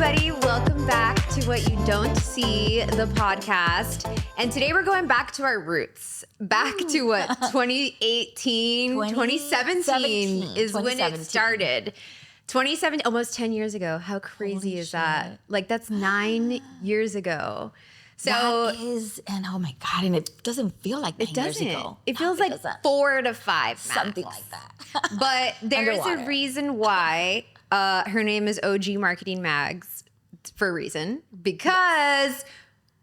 everybody. Welcome back to What You Don't See, the podcast. And today we're going back to our roots. Back to what, 2018, 2017 is when it started. 2017, almost 10 years ago. How crazy Holy is that? shit. Like, that's 9 years ago. So that is, and oh my God, and it doesn't feel like 9 years ago. It feels like 4 to 5 max. Something like that. But there's a Underwater. reason why her name is OG Marketing Mags for a reason. Because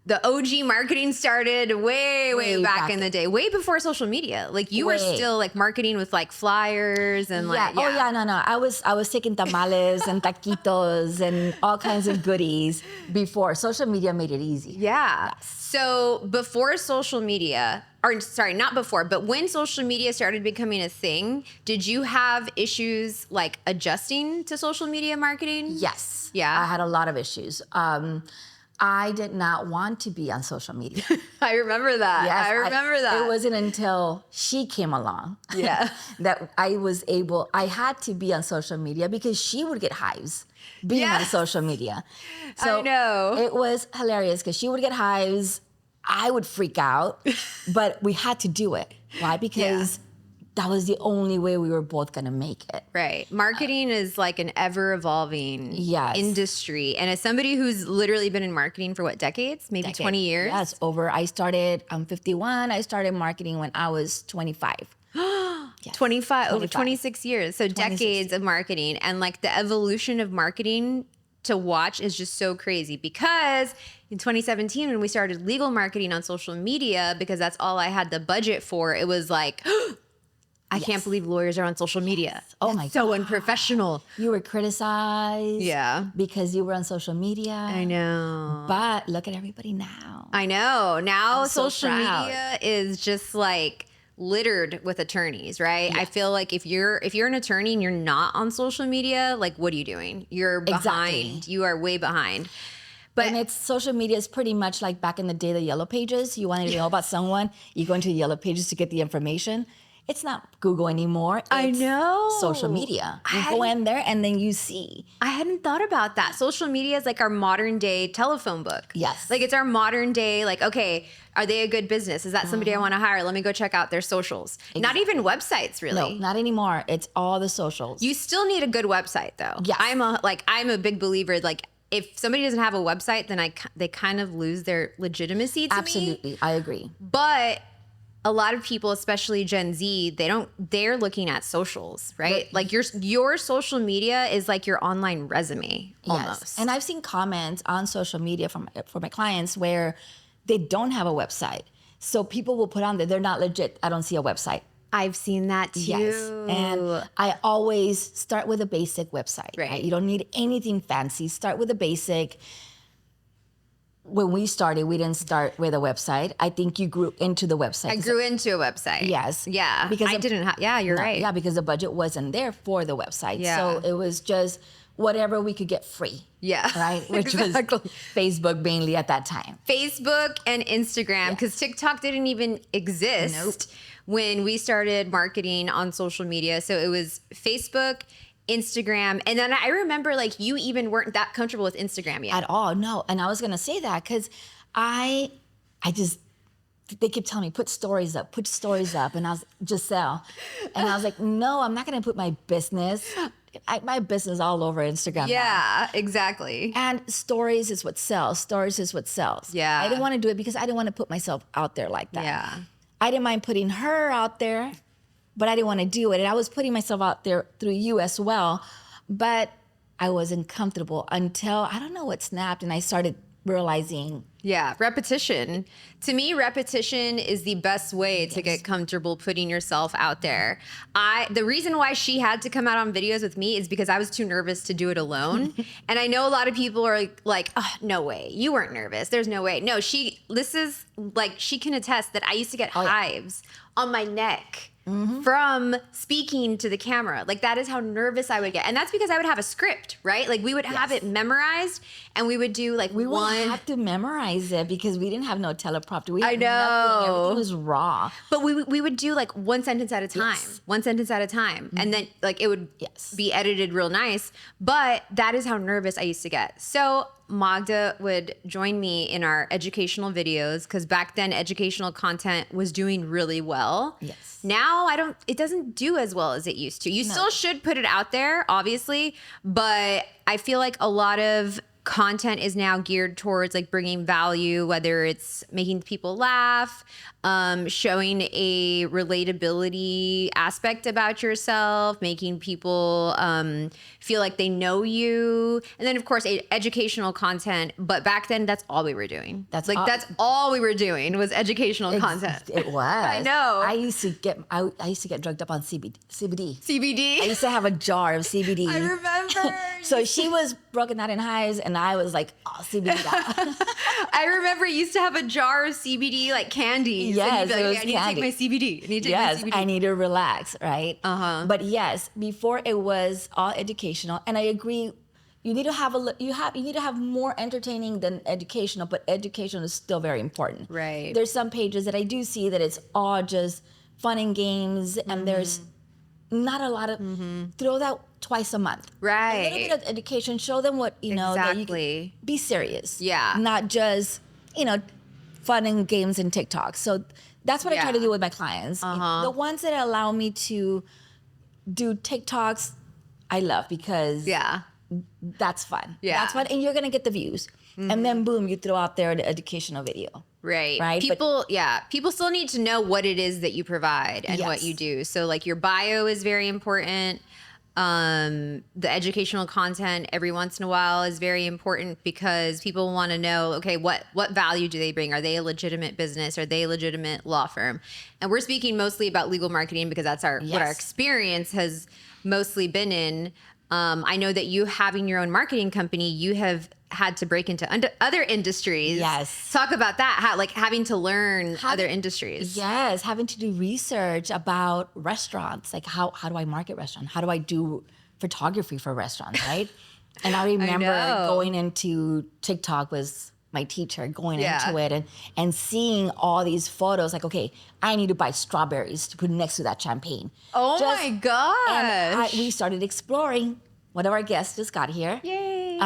the OG marketing started way back in the day, way before social media. Like you were still like marketing with like flyers and like Oh yeah, no. I was taking tamales and taquitos and all kinds of goodies before social media made it easy. Yeah. Yes. So before social media, or sorry, not before, but when social media started becoming a thing, did you have issues like adjusting to social media marketing? Yes. Yeah. I had a lot of issues. I did not want to be on social media. I remember that. Yes, I remember that. It wasn't until she came along Yeah. that I had to be on social media because she would get hives being on Yes. social media. I know. It was hilarious because she would get hives. I would freak out, but we had to do it. Why? Because that was the only way we were both going to make it. Right. Marketing is like an ever evolving Yes. industry. And as somebody who's literally been in marketing for what, decades? Maybe 20 years? Yes, I'm 51. I started marketing when I was 25. Yes. 25, over 25. 26 years. So 26 decades of marketing. And like the evolution of marketing to watch is just so crazy because in 2017, when we started legal marketing on social media, because that's all I had the budget for, it was like, I can't believe lawyers are on social media. Oh That's my so unprofessional. You were criticized Yeah. because you were on social media. I know. But look at everybody now. I know. Now I'm so social proud. media is just like littered with attorneys, right? I feel like if you're an attorney and you're not on social media, like what are you doing? You're behind. Exactly. You are way behind. But And social media is pretty much like back in the day, the Yellow Pages. You wanted to know about someone, you go into the Yellow Pages to get the information. It's not Google anymore. It's I know. social media. You go in there and then you see. I hadn't thought about that. Social media is like our modern day telephone book. Yes. Like it's our modern day, like, okay, are they a good business? Is that somebody Mm-hmm. I want to hire? Let me go check out their socials. Not even websites, really. No, not anymore. It's all the socials. You still need a good website, though. Yes. I'm a big believer. Like, if somebody doesn't have a website, then they kind of lose their legitimacy to me. Absolutely. I agree. But a lot of people, especially Gen Z, they're looking at socials, right? Like your social media is like your online resume almost. Yes. And I've seen comments on social media for my clients where they don't have a website. So people will put on there, they're not legit. I don't see a website. I've seen that too. Yes. And I always start with a basic website. Right. You don't need anything fancy. Start with a basic. When we started, we didn't start with a website. I think you grew into the website. I grew into a website. Yes. Yeah. Because I didn't have, yeah, you're right. Yeah, because the budget wasn't there for the website. Yeah. So it was just whatever we could get free. Yeah. Right? Which Exactly. was Facebook mainly at that time. Facebook and Instagram, because TikTok didn't even exist when we started marketing on social media. So it was Facebook, Instagram, and then I remember like you even weren't that comfortable with Instagram yet. At all, no. And I was gonna say that because they kept telling me, put stories up. And I was, Giselle. And I was like, no, I'm not gonna put my business. My business all over Instagram now. Yeah, exactly. And stories is what sells. Yeah. I didn't want to do it because I didn't want to put myself out there like that. Yeah. I didn't mind putting her out there, but I didn't want to do it. And I was putting myself out there through you as well. But I wasn't comfortable until, I don't know what snapped, and I started realizing. Yeah, repetition. To me, repetition is the best way to get comfortable putting yourself out there. The reason why she had to come out on videos with me is because I was too nervous to do it alone. And I know a lot of people are like, oh, no way. You weren't nervous. There's no way. No, she can attest that I used to get hives on my neck from speaking to the camera. Like that is how nervous I would get. And that's because I would have a script, right? Like we would have it memorized and we would do like We would have to memorize it because we didn't have no teleprompter. We had I know. nothing. Everything was raw. But we would do like one sentence at a time, one sentence at a time. And then like it would be edited real nice. But that is how nervous I used to get. So Magda would join me in our educational videos because back then educational content was doing really well. Yes. Now it doesn't do as well as it used to. You still should put it out there, obviously, but I feel like a lot of content is now geared towards like bringing value, whether it's making people laugh, showing a relatability aspect about yourself, making people feel like they know you, and then of course educational content. But back then, that's all we were doing. That's all we were doing was educational content. It was. I know. I used to get drugged up on CBD. CBD. I used to have a jar of CBD. I remember. So she was broken out in highs, and I was like, CBD out. I remember you used to have a jar of CBD like candies. Yes, and you'd be like, it was I need candy. to take my CBD. I need to take my CBD. I need to relax, right? But yes, before it was all educational, and I agree. You need to have you need to have more entertaining than educational, but educational is still very important. Right. There's some pages that I do see that it's all just fun and games, and there's not a lot of throw that twice a month. Right. A little bit of education. Show them what that you can be serious. Yeah. Not just fun and games and TikTok. So that's what I try to do with my clients. The ones that allow me to do TikToks, I love because that's fun. Yeah. That's fun. And you're going to get the views. And then boom, you throw out there the educational video. Right. People still need to know what it is that you provide and what you do. So like your bio is very important. The educational content every once in a while is very important because people want to know, okay, what value do they bring? Are they a legitimate business? Are they a legitimate law firm? And we're speaking mostly about legal marketing because that's what our experience has mostly been in. I know that you having your own marketing company, you have had to break into other industries. Yes. Talk about that. How, like having to learn other industries. Yes. Having to do research about restaurants. Like how do I market restaurants? How do I do photography for restaurants, right? And I remember going into TikTok was my teacher going into it and seeing all these photos like, okay, I need to buy strawberries to put next to that champagne. Oh my gosh. And we started exploring. One of our guests just got here. Yay.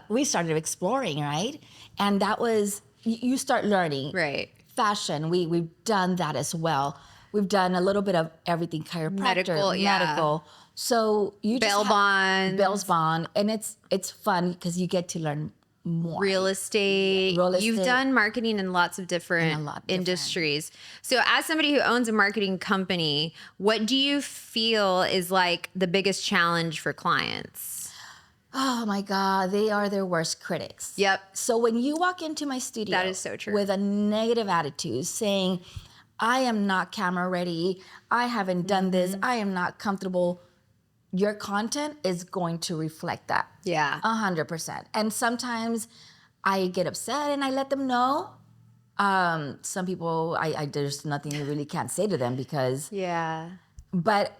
We started exploring, right? And that was, you start learning. Right. Fashion, we've done that as well. We've done a little bit of everything, chiropractor, medical. So you bail bond. Bail's bond. And it's fun because you get to learn more. Real estate. You've done marketing in lots of different industries. So as somebody who owns a marketing company, what do you feel is like the biggest challenge for clients? Oh my God, they are their worst critics. Yep. So when you walk into my studio that is so true. With a negative attitude saying, I am not camera ready, I haven't done this, I am not comfortable, your content is going to reflect that. Yeah. 100%. And sometimes I get upset and I let them know. Some people, there's nothing you really can't say to them because. Yeah. But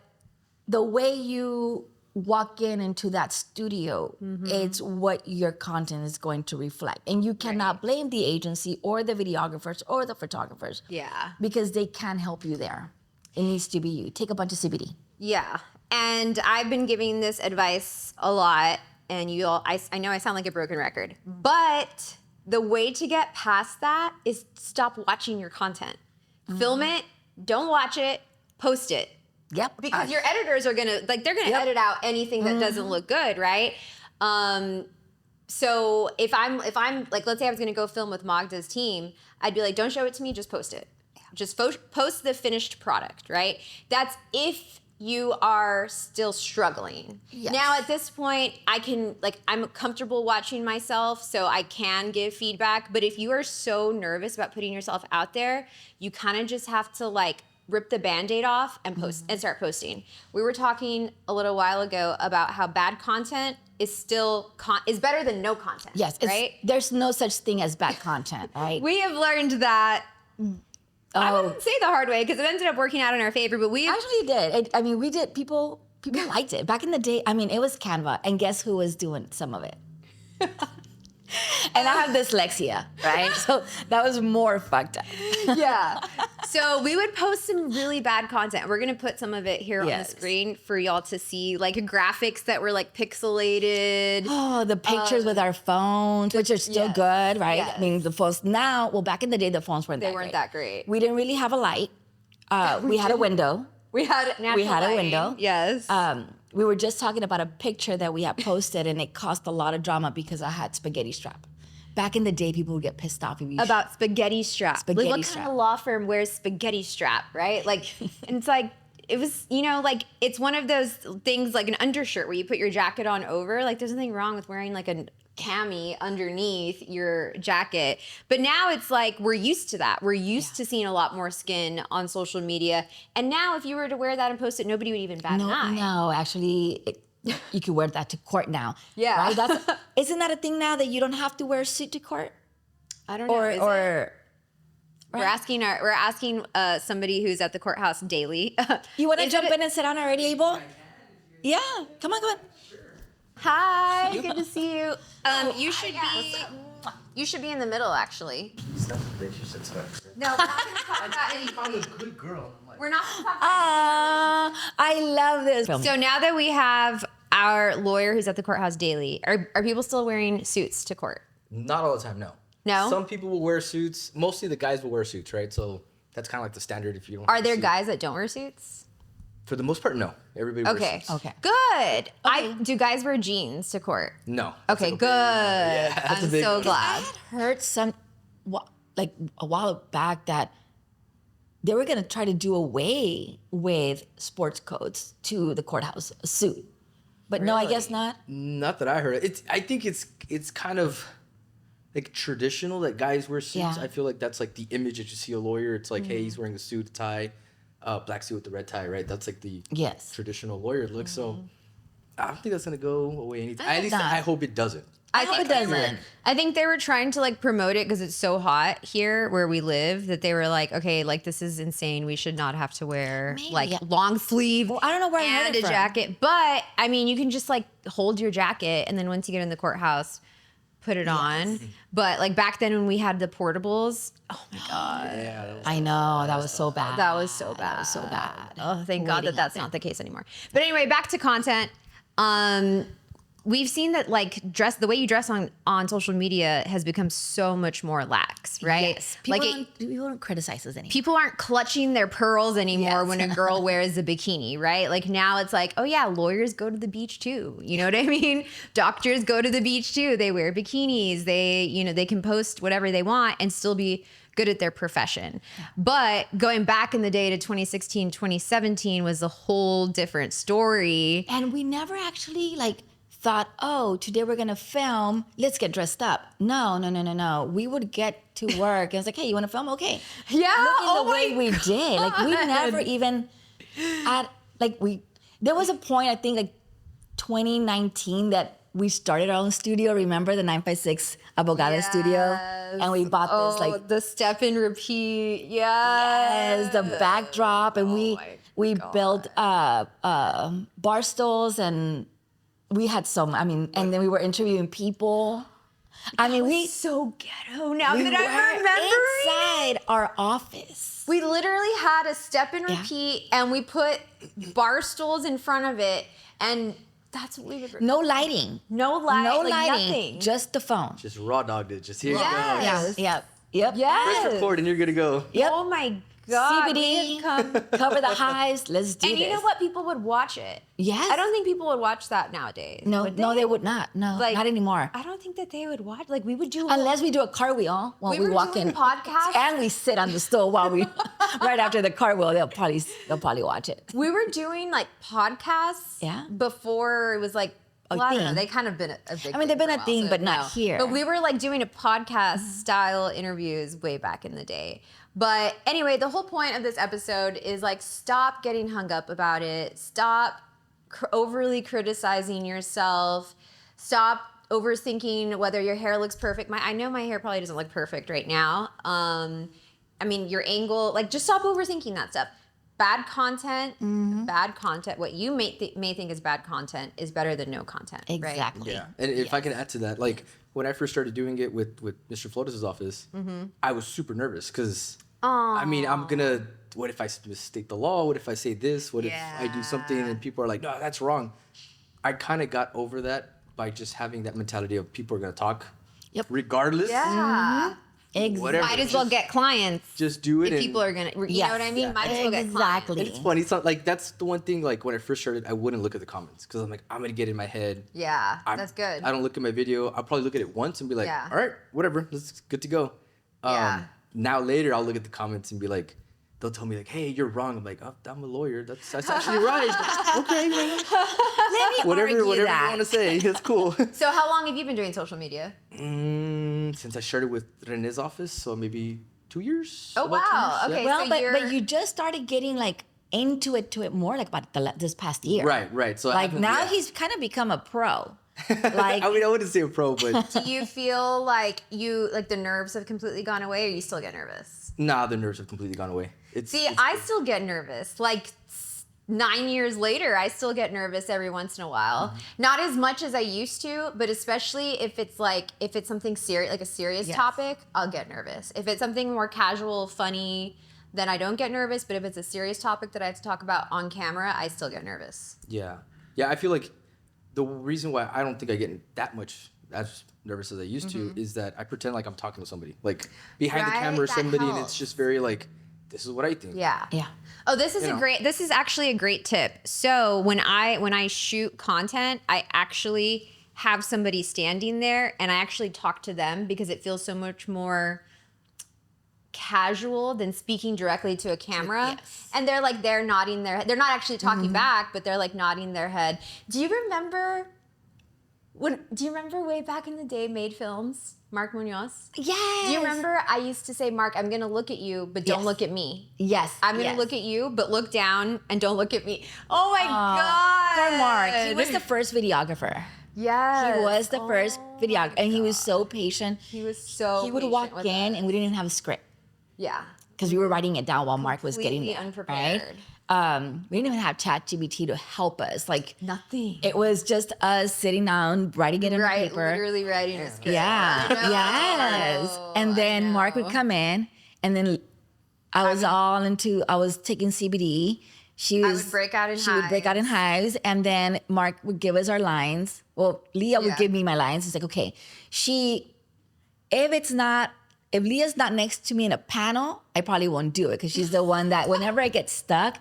the way you walk into that studio, it's what your content is going to reflect. And you cannot blame the agency or the videographers or the photographers. Yeah. Because they can't help you there. It needs to be you. Take a bunch of CBD. Yeah. And I've been giving this advice a lot, and I know I sound like a broken record, but the way to get past that is stop watching your content. Film it, don't watch it, post it. Yep. Because your editors are they're gonna edit out anything that doesn't look good, right? So if I'm like, let's say I was gonna go film with Magda's team, I'd be like, don't show it to me, just post it. Just post the finished product, right? That's if you are still struggling. Yes. Now at this point, I'm comfortable watching myself, so I can give feedback. But if you are so nervous about putting yourself out there, you kind of just have to rip the Band-Aid off and post and start posting. We were talking a little while ago about how bad content is still is better than no content. Yes, right? There's no such thing as bad content, right? We have learned that I wouldn't say the hard way because it ended up working out in our favor, but we Actually, it did. I mean, we did. People liked it. Back in the day, I mean, it was Canva. And guess who was doing some of it? And I have dyslexia, right? So that was more fucked up. yeah. So we would post some really bad content. We're going to put some of it here on the Yes. screen for y'all to see, like graphics that were like pixelated. Oh, the pictures with our phones, which are still yes. good, right? Yes. I mean, the phones now, well, back in the day, the phones weren't They that weren't great. that great. We didn't really have a light. We had a window. We had natural had a lighting. window. Yes. We were just talking about a picture that we had posted, and it caused a lot of drama because I had spaghetti strap. Back in the day, people would get pissed off if you About spaghetti strap. Spaghetti Like, what strap. kind of law firm wears spaghetti strap, right? Like, and it's like, it was, like it's one of those things like an undershirt where you put your jacket on over. Like, there's nothing wrong with wearing like a cami underneath your jacket. But now it's like we're used to that. We're used to seeing a lot more skin on social media. And now if you were to wear that and post it, nobody would even bat an eye. No, actually, you could wear that to court now. Yeah. Right? Isn't that a thing now that you don't have to wear a suit to court? I don't know. Or, is it? or We're asking somebody who's at the courthouse daily. you want to Is jump it- in and sit down already, Abel? Yeah, come on. Hi, good to see you. You should be in the middle, actually. It's not the place you said stuff. No, we're not going to talk about anything. I'm a good girl. I'm like, We're not going to talk about I love this. So now that we have our lawyer who's at the courthouse daily, are people still wearing suits to court? not all the time, no. No? Some people will wear suits. Mostly the guys will wear suits, right? So that's kind of like the standard if you don't. Are have a there suit. guys that don't wear suits? For the most part, no. Everybody wears Okay. suits. Okay. Good. Do guys wear jeans to court? No. Okay, good. that's a I'm big so no. glad. Heard like a while back that they were gonna try to do away with sports coats to the courthouse, a suit. But no, I guess not. Not that I heard. I think it's kind of like traditional that guys wear suits. Yeah. I feel like that's like the image that you see a lawyer. It's like, hey, he's wearing a suit, a tie, black suit with the red tie, right? That's like the Yes. traditional lawyer look. So I don't think that's gonna go away anytime. I At hope least not. I hope it doesn't. I hope it doesn't. I think they were trying to like promote it because it's so hot here where we live that they were like, okay, like this is insane. We should not have to wear Maybe. like long sleeve Well, I don't know where I heard and it a from. jacket. But I mean, you can just like hold your jacket and then once you get in the courthouse, put it on. But like back then when we had the portables, oh my God. Yeah. That was, I know, that was so bad. That was so bad. That was so bad. Oh, thank God Waiting that that's not the case anymore. But anyway, back to content. We've seen that like the way you dress on social media has become so much more lax, right? Yes. Like People don't criticize us anymore. people aren't clutching their pearls anymore Yes. when a girl wears a bikini, right? Like now it's like, oh yeah, lawyers go to the beach too. You know what I mean? Doctors go to the beach too. They wear bikinis. They can post whatever they want and still be good at their profession. But going back in the day to 2016, 2017 was a whole different story. And we never actually like thought, oh, today we're gonna film, let's get dressed up. No. We would get to work and it's like, hey, you wanna film? Okay. Yeah. Look at Oh the way my we did. Like we God. never even there was a point, I think like 2019 that we started our own studio. Remember the 956 Abogada studio? And we bought this like the step and repeat. yes, the backdrop, and we God. built bar stools, and we had and then we were interviewing people. I mean, we so ghetto now we that were I'm remembering. inside our office. We literally had a step and Yeah. repeat, and we put bar stools in front of it, and that's what we would. No lighting, No light, no like lighting, nothing. just the phone. just raw dogged it. Just here you go. Yes. Yep. Yes. Press record and you're good to go. Yep. Oh my God. we CBD, had come- cover the highs. Let's do and this. you know what? People would watch it. Yes. I don't think people would watch that nowadays. No, would no, they would not. No, Like, not anymore. I don't think that they would watch. Like we would do. Unless we do a cartwheel while We we were walk doing in. podcasts. And we sit on the stool while we, right after the cartwheel, they'll probably watch it. We were doing like podcasts. Yeah. Before it was like. A Well, I don't know. thing. They kind of been a big. I mean, they've been for a while, thing, so but not no. here. But we were like doing a podcast style interviews way back in the day. But anyway, the whole point of this episode is like stop getting hung up about it. Stop overly criticizing yourself. Stop overthinking whether your hair looks perfect. I know my hair probably doesn't look perfect right now. I mean, your angle, like just stop overthinking that stuff. Bad content, what you may think is bad content is better than no content, right? Exactly. Yeah, and if I can add to that, like when I first started doing it with Mr. Flores' office, I was super nervous because I mean, what if I mistake the law? What if I say this? What if I do something and people are like, no, that's wrong? I kind of got over that by just having that mentality of people are going to talk regardless. Yeah. Exactly. Whatever. Might as well get clients. Just do it. If people are gonna, you know what I mean? Might as well get clients. And it's funny. It's not like that's the one thing. Like when I first started, I wouldn't look at the comments because I'm like, I'm gonna get in my head. Yeah, that's good. I don't look at my video. I'll probably look at it once and be like, all right, whatever, that's good to go. Now later, I'll look at the comments and be like, they'll tell me like, hey, you're wrong. I'm like, oh, I'm a lawyer. That's actually right. Okay, man. Let me Whatever argue you that. want to say, it's cool. So how long have you been doing social media? Since I started with Rene's office, so maybe 2 years. Oh, about 2 wow. years, Okay. Well, So but you just started getting like into it more like about this past year. Right. So Like now he's kind of become a pro. Like I mean, I wouldn't say a pro, but Do you feel like the nerves have completely gone away, or you still get nervous? nah, the nerves have completely gone away. I still get nervous. Like 9 years later, I still get nervous every once in a while. Not as much as I used to, but especially if it's something serious, like a serious topic, I'll get nervous. If it's something more casual, funny, then I don't get nervous. But if it's a serious topic that I have to talk about on camera, I still get nervous. Yeah. I feel like the reason why I don't think I get that much as nervous as I used to is that I pretend like I'm talking to somebody, like behind the camera, That somebody, and helps. it's just very like, this is what I think. Yeah. Yeah. Oh, this is actually a great tip. So when I shoot content, I actually have somebody standing there and I actually talk to them because it feels so much more casual than speaking directly to a camera. Yes. And they're nodding their head. They're not actually talking back, but they're like nodding their head. Do you remember way back in the day, Made Films, Mark Munoz? Yes. Do you remember I used to say, Mark, I'm going to look at you, but don't look at me. Yes. I'm going to look at you, but look down and don't look at me. Oh my God. Poor Mark. He was the first videographer. Yes. He was the first videographer. And he was so patient. He was so He would patient walk with in us. and we didn't even have a script. Yeah. Because we were writing it down while Mark was getting Completely there. unprepared. Right? We didn't even have ChatGPT to help us. Like Nothing. it was just us sitting down, writing it in Right, paper. literally writing a script. Yeah. I know. Yes. And then Mark would come in, and then I was taking CBD. She would break out in She would break out in hives, and then Mark would give us our lines. Well, Leah would give me my lines. It's like, okay, if Leah's not next to me in a panel, I probably won't do it because she's the one that whenever I get stuck,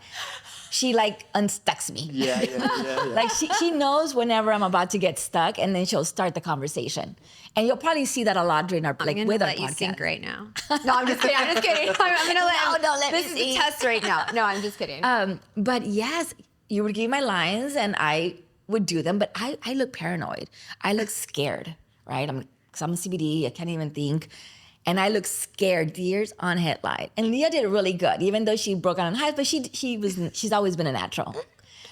she like unstucks me. Yeah. Like she knows whenever I'm about to get stuck, and then she'll start the conversation. And you'll probably see that a lot during our I'm gonna with our let you podcast. sync right now. No, I'm just kidding. I'm gonna let. No, let me This is see. a test right now. No, I'm just kidding. But yes, you would give me my lines, and I would do them. But I look paranoid. I look scared, right? Because I'm a CBD. I can't even think. And I look scared, deers on headlight. And Leah did really good, even though she broke out in highs. But she's always been a natural.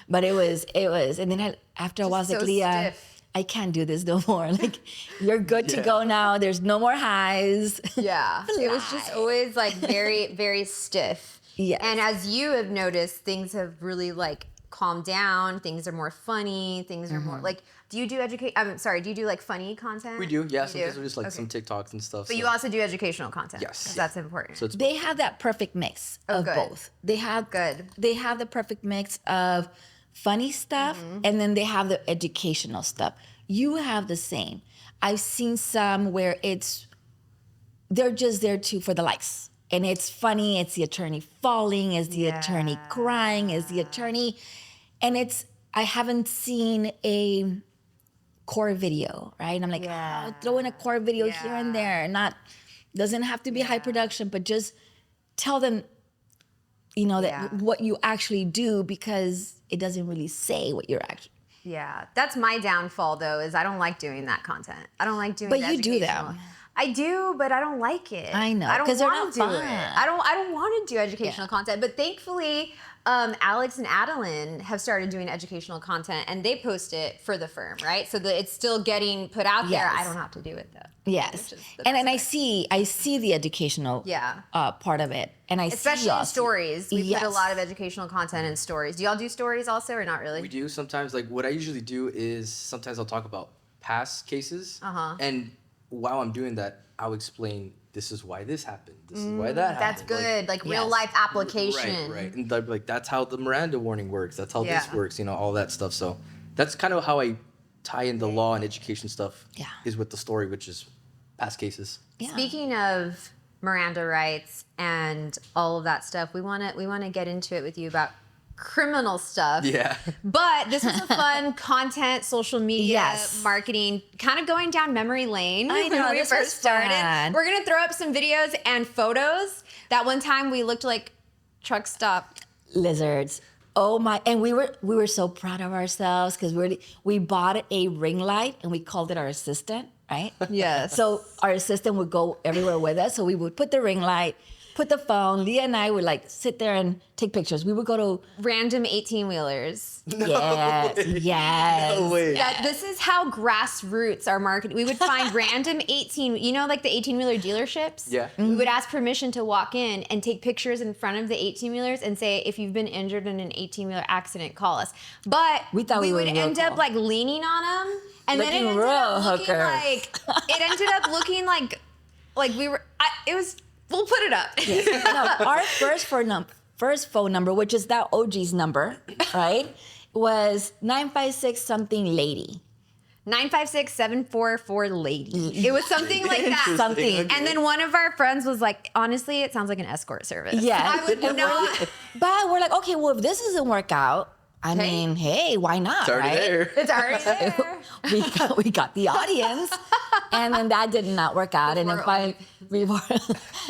But it was. And then after a while, I was like, so Leah, stiff. I can't do this no more. Like, you're good to go now. There's no more highs. Yeah. It was just always like very, very stiff. Yes. And as you have noticed, things have really like calmed down. Things are more funny. Things are more like, do you do like funny content? We do, yeah. You Sometimes do? we're just like Okay. some TikToks and stuff. But you also do educational content. Yes. 'Cause that's important. So it's They have that perfect mix of good. both. They have Good. They have the perfect mix of funny stuff, and then they have the educational stuff. You have the same. I've seen some where they're just there for the likes, and it's funny. It's the attorney falling, it's the attorney crying, it's the attorney, and I haven't seen a core video, right? And I'm like, oh, throw in a core video here and there. Doesn't have to be high production, but just tell them, that what you actually do, because it doesn't really say what you're actually. Yeah, that's my downfall though. Is I don't like doing that content. I don't like doing. But the you do educational- them. I do, but I don't like it. I know, I don't 'cause they're want not to do fun. it. I don't want to do educational content. But thankfully, Alex and Adeline have started doing educational content, and they post it for the firm, right? So that it's still getting put out there. Yes. I don't have to do it though. Yes, Which is the and best I see the educational part of it, and especially see in y'all. stories. We Yes. put a lot of educational content in stories. Do y'all do stories also, or not really? We do sometimes. Like what I usually do is sometimes I'll talk about past cases, and while I'm doing that, I'll explain this is why this happened. This is why that That's happened. good, like real yes. life application. Right. And like that's how the Miranda warning works. That's how this Yeah. works. All that stuff. So that's kind of how I tie in the law and education stuff. Yeah. Is with the story, which is past cases. Yeah. Speaking of Miranda rights and all of that stuff, we want to get into it with you about criminal stuff. Yeah. But this was a fun content, social media, Yes. marketing, kind of going down memory lane I know, when we this first was started. fun. We're going to throw up some videos and photos. That one time we looked like truck stop. Lizards. Oh my! And we were so proud of ourselves because we bought a ring light and we called it our assistant, right? Yes. So our assistant would go everywhere with us. So we would put the ring light, put the phone. Leah and I would like sit there and take pictures. We would go to Random 18-wheelers. yes. No way. That this is how grassroots are marketing. We would find random 18, like the 18-wheeler dealerships? Yeah. We would ask permission to walk in and take pictures in front of the 18-wheelers and say, if you've been injured in an 18-wheeler accident, call us. But We thought we were would real end up cool. like leaning on them. And then it Looking ended real up looking hooker. like, it ended up looking like we were, we'll put it up. No, our first phone number, which is that OG's number, right, was 956 something lady. 956-744-LADY. It was something like that. Something. And then one of our friends was like, honestly, it sounds like an escort service. Yeah. I would not. But we're like, okay, well, if this doesn't work out, I Okay. mean, hey, why not? It's already right? there. It's already there. we got the audience, and then that did not work out. And then finally,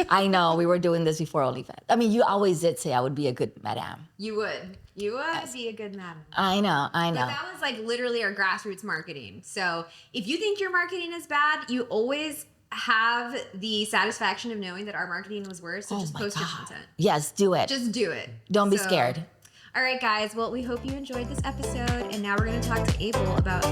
I know we were doing this before OnlyFans. I mean, you always did say I would be a good madam. You would. You would be a good madam. I know. But that was like literally our grassroots marketing. So if you think your marketing is bad, you always have the satisfaction of knowing that our marketing was worse. So just my post your God. content. Yes, do it. Just do it. Don't be So- scared. All right, guys. Well, we hope you enjoyed this episode. And now we're going to talk to Abiel about